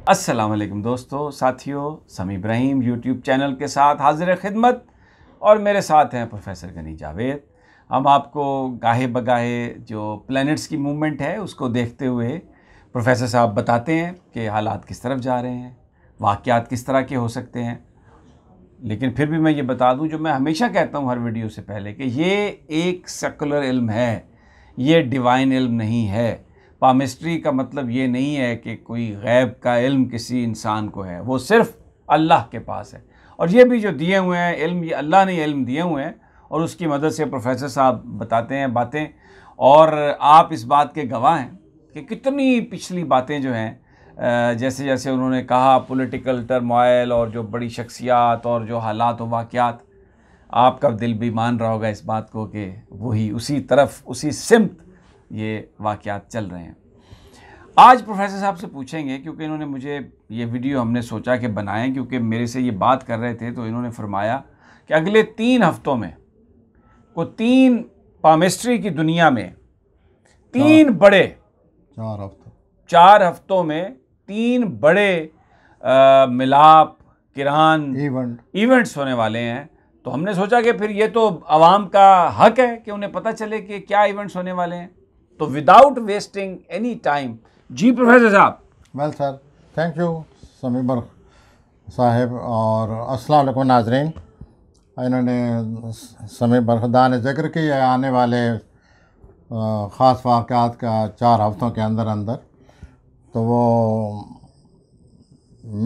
अस्सलाम वालेकुम दोस्तों, साथियों, समी इब्राहिम यूट्यूब चैनल के साथ हाजिर खिदमत और मेरे साथ हैं प्रोफेसर गनी जावेद। हम आपको गाहे बगाहे जो प्लैनेट्स की मूवमेंट है उसको देखते हुए प्रोफेसर साहब बताते हैं कि हालात किस तरफ जा रहे हैं, वाक़यात किस तरह के हो सकते हैं। लेकिन फिर भी मैं ये बता दूं, जो मैं हमेशा कहता हूं हर वीडियो से पहले, कि ये एक सेकुलर इल्म है, ये डिवाइन इल्म नहीं है। पामिस्ट्री का मतलब ये नहीं है कि कोई गैब का इल्म किसी इंसान को है, वो सिर्फ अल्लाह के पास है। और ये भी जो दिए हुए हैं इल्म, ये अल्लाह ने इल्म दिए हुए हैं और उसकी मदद से प्रोफेसर साहब बताते हैं बातें। और आप इस बात के गवाह हैं कि कितनी पिछली बातें जो हैं, जैसे जैसे उन्होंने कहा, पॉलिटिकल टर्मोइल और जो बड़ी शख्सियात और जो हालात व वाक़यात, आपका दिल भी मान रहा होगा इस बात को कि वही उसी तरफ उसी सिमत ये वाक़यात चल रहे हैं। आज प्रोफेसर साहब से पूछेंगे, क्योंकि इन्होंने मुझे ये वीडियो हमने सोचा कि बनाएं, क्योंकि मेरे से ये बात कर रहे थे तो इन्होंने फरमाया कि अगले 3 हफ्तों में को 3 पामिस्ट्री की दुनिया में 3 बड़े 4 हफ्तों में 3 बड़े मिलाप किरान इवेंट्स होने वाले हैं। तो हमने सोचा कि फिर ये तो आवाम का हक है कि उन्हें पता चले कि क्या इवेंट्स होने वाले हैं। तो विदाउट वेस्टिंग एनी टाइम, जी प्रोफेसर साहब। वेल सर, थैंक यू समी बरख साहब और अस्सलाम वालेकुम नाजरीन। इन्होंने समी बरखदा ने जिक्र किया आने वाले ख़ास वाक़यात का 4 हफ्तों के अंदर अंदर, तो वो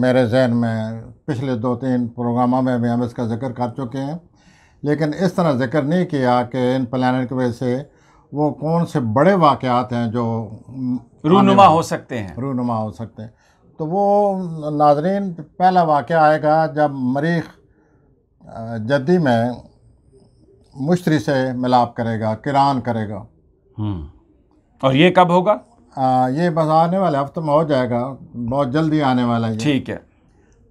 मेरे जहन में पिछले 2-3 प्रोग्रामों में भी हम इसका जिक्र कर चुके हैं, लेकिन इस तरह जिक्र नहीं किया कि इन प्लानट की वजह से वो कौन से बड़े वाक़यात हैं जो रूनुमा हो सकते हैं। तो वो नाज़रीन, पहला वाक़या आएगा जब मरीख़ जद्दी में मुश्तरी से मिलाप करेगा, किरान करेगा। और ये कब होगा? ये बस आने वाले हफ्ते में हो जाएगा, बहुत जल्दी आने वाला है। ठीक है।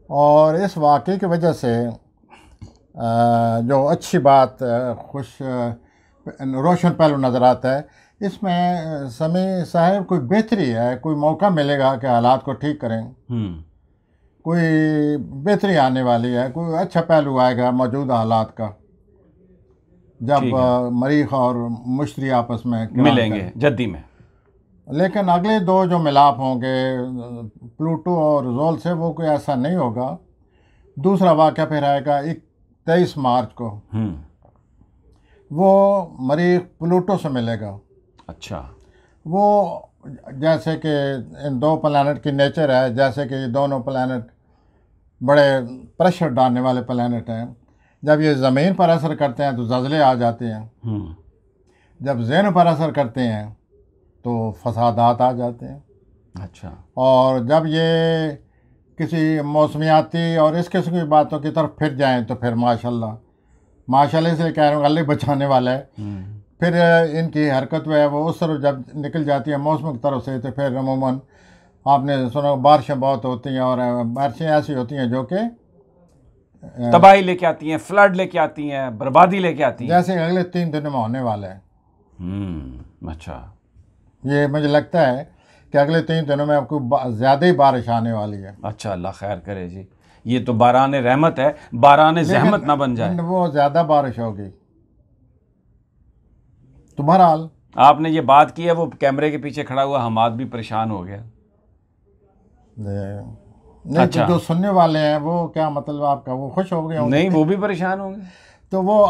और इस वाक़े की वजह से जो अच्छी बात, रोशन पहलू नज़र आता है, इसमें समी साहब कोई बेहतरी है, कोई मौका मिलेगा कि हालात को ठीक करें, कोई बेहतरी आने वाली है, कोई अच्छा पहलू आएगा मौजूदा हालात का, जब मरीख और मुश्तरी आपस में मिलेंगे जद्दी में। लेकिन अगले 2 जो मिलाप होंगे प्लूटो और जोल से, वो कोई ऐसा नहीं होगा। दूसरा वाक़या फिर आएगा 23 मार्च को, वो मरीख प्लूटो से मिलेगा। अच्छा। वो जैसे कि इन 2 प्लैनेट की नेचर है, जैसे कि ये दोनों प्लैनेट बड़े प्रेशर डालने वाले प्लैनेट हैं। जब ये ज़मीन पर असर करते हैं तो ज़लज़ले आ जाते हैं, जब ज़हन पर असर करते हैं तो फसादात आ जाते हैं। अच्छा। और जब ये किसी मौसमियाती और इस किस्म की बातों की तरफ फिर जाएं तो फिर माशाल्लाह से कह रहा हूँ, अल्लाह बचाने वाला है। फिर इनकी हरकत जो है वो उस तरफ जब निकल जाती है मौसम की तरफ से, तो फिर अमूमन आपने सुना बारिशें बहुत होती हैं, और बारिशें ऐसी होती हैं जो कि तबाही लेके आती हैं, फ्लड लेके आती हैं, बर्बादी लेके आती हैं, जैसे अगले 3 दिनों में होने वाला है। अच्छा। ये मुझे लगता है कि अगले 3 दिनों में आपको ज़्यादा ही बारिश आने वाली है। अच्छा, अल्लाह खैर करे जी। ये तो बारान रहमत है, बारान ज़हमत ना बन जाए। वो ज़्यादा बारिश होगी। तो बहरहाल आपने ये बात की है, वो कैमरे के पीछे खड़ा हुआ हमाद भी परेशान हो गया। नहीं, अच्छा। जो सुनने वाले हैं वो क्या मतलब आपका, वो खुश हो गए होंगे? नहीं, वो भी परेशान होंगे। तो वो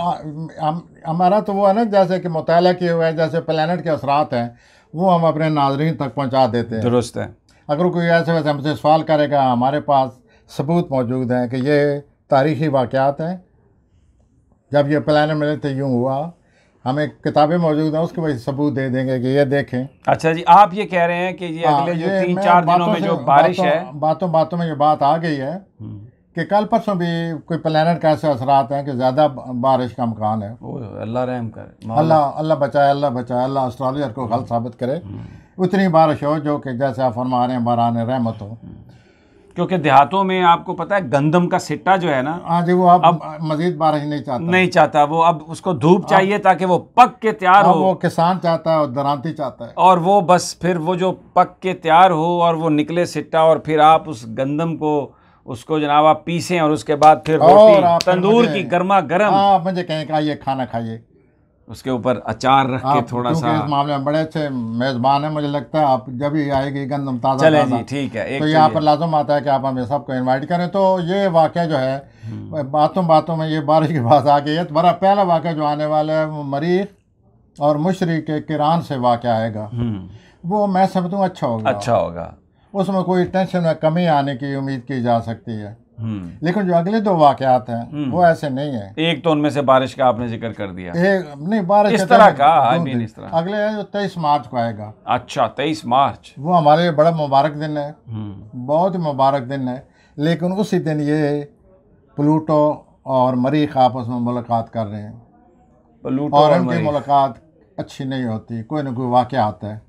हमारा तो वो है ना, जैसे कि मुताला किए हुए हैं, जैसे प्लैनेट के असरात हैं, वो हम अपने नाज़रीन तक पहुंचा देते हैं। दुरुस्त है। अगर कोई ऐसे वैसे हमसे सवाल करेगा, हमारे पास सबूत मौजूद हैं कि ये तारीख़ी वाक़यात हैं, जब ये प्लैनेट मिले थे यूँ हुआ, हमें किताबें मौजूद हैं, उसके वजह सबूत दे देंगे कि ये देखें। अच्छा जी, आप ये कह रहे हैं कि ये अगले जो 3-4 दिनों में जो बारिश है, बातों में ये बात आ गई है कि कल परसों भी कोई प्लैनेट का ऐसे असरात हैं कि ज़्यादा बारिश का इम्कान है। अल्लाह रहम करे, अल्लाह बचाए, अल्लाह ऑस्ट्रेलिया को गलत साबित करे, उतनी बारिश हो जो कि जैसे आप फरमा रहे हैं बारान रहमत हो। क्योंकि देहातों में आपको पता है गंदम का सिट्टा जो है ना, हाँ जी, वो अब मजीद बारिश नहीं चाहता, वो अब उसको धूप चाहिए ताकि वो पक के तैयार हो। वो किसान चाहता है और दरांती चाहता है, और वो बस फिर वो जो पक के तैयार हो और वो निकले सिट्टा, और फिर आप उस गंदम को उसको जनाब आप पीसें और उसके बाद फिर रोटी तंदूर की गर्मा गर्म, आप मुझे कहें कि ये खाना खाइए, उसके ऊपर अचार रख के थोड़ा सा। इस मामले में बड़े अच्छे मेज़बान है, मुझे लगता है आप जब भी आएगी गंदम ताज़ा चले जी, ठीक है। तो यहाँ पर लाजम आता है कि आप हमें सबको इनवाइट करें। तो ये वाक़या जो है बातों बातों में ये बारिश की बात आ गई है, तो बड़ा पहला वाक़या जो आने वाला है वो मरीख और मुशरी के किरान से वाक़या आएगा। वो मैं समझता हूँ अच्छा होगा, उसमें कोई टेंशन में कमी आने की उम्मीद की जा सकती है। लेकिन जो अगले दो वाक़यात हैं वो ऐसे नहीं है। एक तो उनमें से बारिश का आपने जिक्र कर दिया, एक नहीं बारिश इस तरह का इस तरह अगले है जो 23 मार्च को आएगा। अच्छा, 23 मार्च, वो हमारे लिए बड़ा मुबारक दिन है, बहुत ही मुबारक दिन है। लेकिन उसी दिन ये प्लूटो और मरीख आपस में मुलाकात कर रहे हैं, प्लूटो और उनकी मुलाकात अच्छी नहीं होती, कोई ना कोई वाक़या आता है।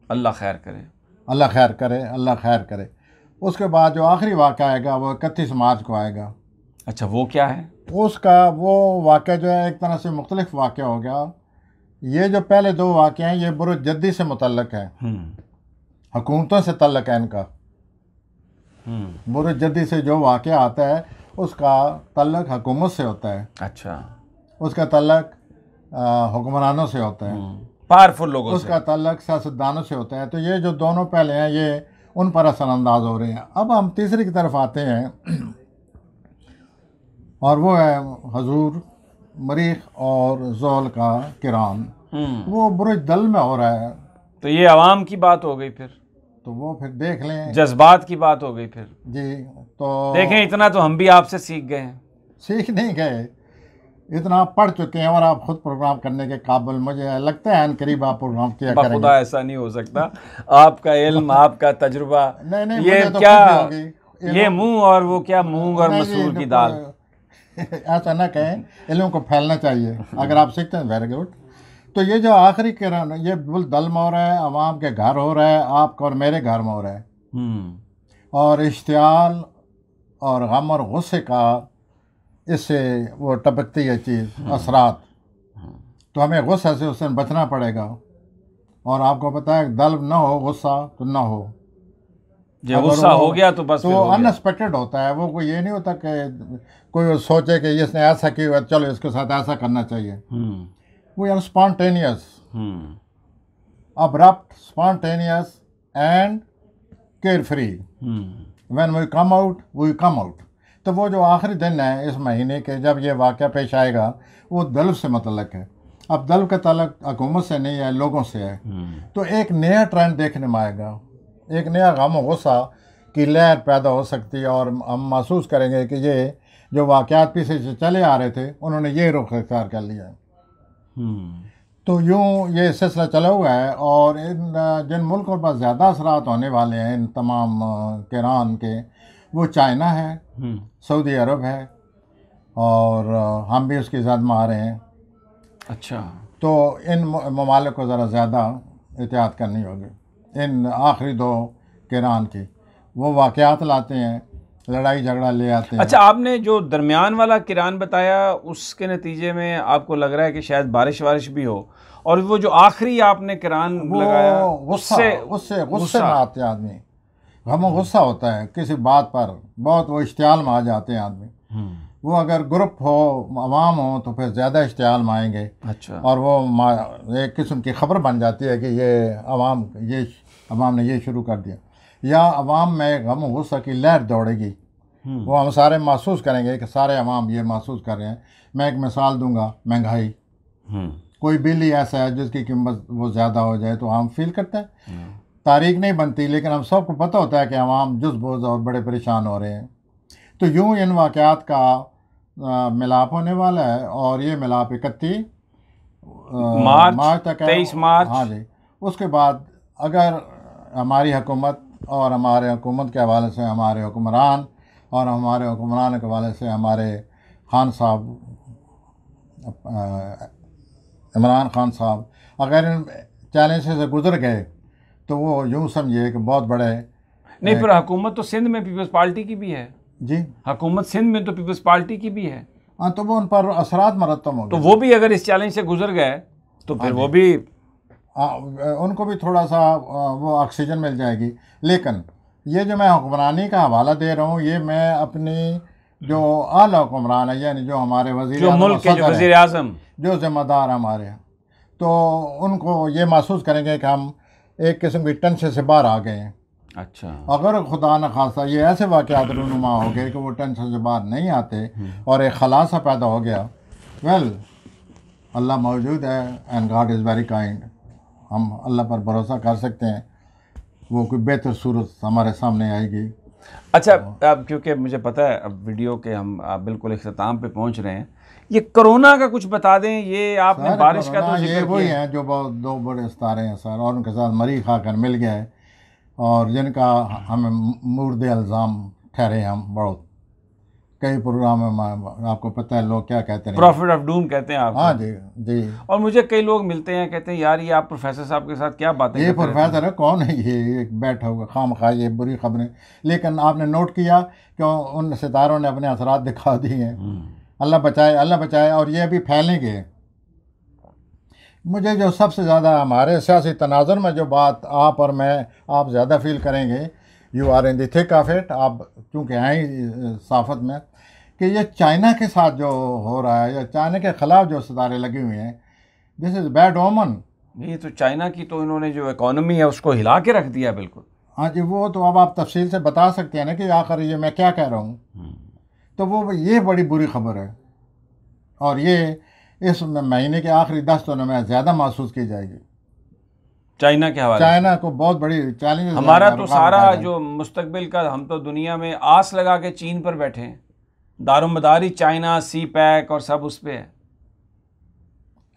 अल्लाह खैर करे, अल्लाह खैर करे, अल्लाह खैर करे। उसके बाद जो आखिरी वाक़या आएगा वो 31 मार्च को आएगा। अच्छा, वो क्या है? उसका वो वाक़या जो है एक तरह से मुख्तलिफ वाक़या हो गया। ये जो पहले दो वाक़े हैं ये बुरुज जद्दी से मुतल्लक है, हुकूमतों से तल्लक है इनका। बुरुज जद्दी से जो वाक़या आता है उसका तल्लक हुकूमत से होता है। अच्छा, उसका तल्लक हुक्मरानों से होता है, पावरफुल लोगों से। उसका तल्लक सियासतदानों से होता है। तो ये जो दोनों पहले हैं ये उन पर असरअंदाज हो रहे हैं। अब हम तीसरी की तरफ आते हैं और वो है हजूर मरीख और ज़ोल का किरान। वो बुरुज दल में हो रहा है। तो ये अवाम की बात हो गई, फिर तो वो फिर देख लें, जज्बात की बात हो गई फिर जी। तो देखें, इतना तो हम भी आपसे सीख गए हैं। सीख नहीं गए, इतना आप पढ़ चुके हैं और आप खुद प्रोग्राम करने के काबिल मुझे लगता है करीब आप प्रोग्राम किया करेंगे। खुदा ऐसा नहीं हो सकता, आपका इल्म आपका तजुर्बा। नहीं, ये तो क्या ये मूंग और वो क्या मूंग और मसूर की दाल ऐसा ना कहें, इल्म को फैलना चाहिए। अगर आप सीखते हैं वेरी गुड। तो ये जो आखिरी किरण ये बिल्कुल दल में हो रहा है, अवाम के घर हो रहा है, आपका और मेरे घर में हो रहा है। और इश्तियाल और गम और गुस्से का इससे वो टपकती है चीज़ असरात। तो हमें गुस्सा से उससे बचना पड़ेगा। और आपको पता है दल ना हो गुस्सा तो ना हो, जब गुस्सा हो गया तो बस तो अनएक्सपेक्टेड होता है। वो कोई ये नहीं होता कि कोई सोचे कि इसने ऐसा किया चलो इसके साथ ऐसा करना चाहिए। We are spontaneous, abrupt, spontaneous and care free. When we come out we come out. तो वो जो आखिरी दिन है इस महीने के जब ये वाक़या पेश आएगा वो दल से मतलब है। अब दल का ताल्लुक हुकूमत से नहीं है, लोगों से है। तो एक नया ट्रेंड देखने में आएगा, एक नया गम गुस्सा की लहर पैदा हो सकती है। और हम महसूस करेंगे कि ये जो वाक़यात पीछे से चले आ रहे थे उन्होंने ये रुख इख्तियार कर लिया है। तो यूँ ये सिलसिला चला हुआ है। और इन जिन मुल्कों पर ज़्यादा असरात होने वाले हैं इन तमाम किरान के, वो चाइना है, सऊदी अरब है, और हम भी उसकी ज़द में आ रहे हैं। अच्छा, तो इन ममालिक को ज़रा ज़्यादा एहतियात करनी होगी। इन आखिरी दो किरान की वो वाक़यात लाते हैं, लड़ाई झगड़ा ले आते हैं। अच्छा, आपने जो दरमियान वाला किरान बताया उसके नतीजे में आपको लग रहा है कि शायद बारिश वारिश भी हो, और वो जो आखिरी आपने किरान लगाया गुस्से में आते हैं आदमी, हमें गुस्सा होता है किसी बात पर बहुत, वो इश्तियाल में आ जाते हैं आदमी। वो अगर ग्रुप हो अवाम हो तो फिर ज़्यादा इश्तियाल में आएंगे। अच्छा, और वो एक किस्म की ख़बर बन जाती है कि ये अवाम ने ये शुरू कर दिया, या अवाम में गम गुस्सा की लहर दौड़ेगी। वो हम सारे महसूस करेंगे कि सारे अवाम ये महसूस कर रहे हैं। मैं एक मिसाल दूंगा, महंगाई। कोई बिल ही ऐसा है जिसकी कीमत वो ज़्यादा हो जाए तो हम फील करते हैं, तारीख नहीं बनती, लेकिन हम सबको पता होता है कि अवाम जुज़ बुज़ और बड़े परेशान हो रहे हैं। तो यूँ इन वाक़यात का मिलाप होने वाला है। और ये मिलाप 31 मार्च तक है, 23 मार्च। हाँ जी। उसके बाद अगर हमारी हुकूमत और हमारे हुकूमत के हवाले से हमारे हुक्मरान और हमारे हुक्मरान के हवाले से हमारे खान साहब, इमरान खान साहब अगर इन चैलेंज से गुज़र गए तो वो यूँ समझिए कि बहुत बड़े नहीं, पर हुकूमत तो सिंध में पीपल्स पार्टी की भी है जी, हुकूमत सिंध में तो पीपल्स पार्टी की भी है। हाँ, तो वो उन पर असरात मरतब हो तो गए। वो भी अगर इस चैलेंज से गुजर गए तो फिर वो भी उनको भी थोड़ा सा वो ऑक्सीजन मिल जाएगी। लेकिन ये जो मैं हुक्मरानी का हवाला दे रहा हूँ, ये मैं अपनी जो आला हुक्मरान है, यानी जो हमारे वज़ीर जो मुल्क के जो वज़ीर आज़म जो ज़िम्मेदार हमारे हैं, तो उनको ये महसूस करेंगे कि हम एक किस्म की टेंशन से बाहर आ गए हैं। अच्छा, अगर खुदा न खासा ये ऐसे वाक़यात रूनुमा हो गए कि वो टेंशन से बाहर नहीं आते और एक खलासा पैदा हो गया, वेल अल्लाह मौजूद है and God is very kind. हम अल्लाह पर भरोसा कर सकते हैं, वो कोई बेहतर सूरत हमारे सामने आएगी। अच्छा, अब क्योंकि मुझे पता है अब वीडियो के हम बिल्कुल इख्तिताम पे पहुंच रहे हैं, ये कोरोना का कुछ बता दें। ये आपने बारिश का तो ये जिक्र वही किया। हैं जो बहुत दो बड़े सितारे हैं सर, और उनके साथ मरी खाकर मिल गया है, और जिनका हमें मुर्द अल्ज़ाम ठहरे हम बहुत। कई प्रोग्राम में आपको पता है लोग क्या कहते हैं, प्रॉफिट ऑफ डूम कहते हैं आप। हाँ जी जी। और मुझे कई लोग मिलते हैं, कहते हैं यार ये आप प्रोफेसर साहब के साथ क्या बातें ये करते रहते हैं? प्रोफेसर है, कौन है ये एक बैठा हुआ खामखा ये बुरी खबरें। लेकिन आपने नोट किया कि उन सितारों ने अपने असरात दिखा दिए हैं। अल्लाह बचाए, अल्लाह बचाए, और ये अभी फैलेंगे। मुझे जो सबसे ज़्यादा हमारे सियासी तनाज़ुर में जो बात आप और मैं आप ज़्यादा फील करेंगे, you are in the thick of it, आप चूँकि हैं ही साफत में, कि ये चाइना के साथ जो हो रहा है या चाइना के ख़िलाफ़ जो सितारे लगे हुए हैं, दिस इज़ बैड ओमन। ये तो चाइना की तो इन्होंने जो इकोनॉमी है उसको हिला के रख दिया बिल्कुल। हाँ जी, वो तो अब आप तफसील से बता सकते हैं ना कि आखिर ये मैं क्या कह रहा हूँ। तो वो ये बड़ी बुरी खबर है, और ये इस महीने के आखिरी 10 दिनों में ज़्यादा महसूस की जाएगी। चाइना के हवाले चाइना को बहुत बड़ी चैलेंज। हमारा तो सारा जो मुस्तकबिल का, हम तो दुनिया में आस लगा के चीन पर बैठे हैं, दारोमदारी चाइना, सी पैक और सब उस पे है।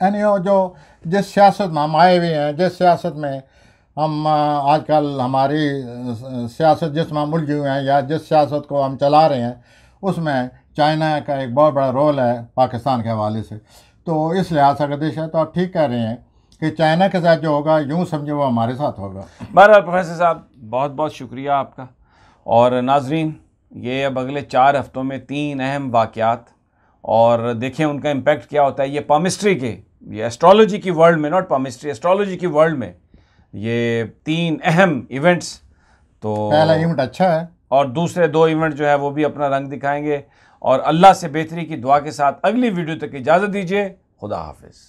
यानी जो जिस सियासत में हम आए हुए हैं, जिस सियासत में हम आजकल हमारी सियासत जिसमें हम उलझे हुए हैं, या जिस सियासत को हम चला रहे हैं, उसमें चाइना का एक बहुत बड़ा रोल है पाकिस्तान के हवाले से। तो इस लिहाज से अगर है तो आप ठीक कह रहे हैं कि चाइना के साथ जो होगा, यूँ समझे वो हमारे साथ होगा। बहरहाल प्रोफेसर साहब बहुत बहुत शुक्रिया आपका। और नाजरीन, ये अब अगले 4 हफ्तों में 3 अहम वाक़यात, और देखें उनका इम्पेक्ट क्या होता है। ये पामिस्ट्री के, ये एस्ट्रोलॉजी की वर्ल्ड में, नॉट पामिस्ट्री, एस्ट्रोलॉजी की वर्ल्ड में ये 3 अहम इवेंट्स, तो पहला इवेंट अच्छा है, और दूसरे 2 इवेंट जो है वो भी अपना रंग दिखाएंगे। और अल्लाह से बेहतरी की दुआ के साथ अगली वीडियो तक इजाज़त दीजिए। खुदा हाफिज़।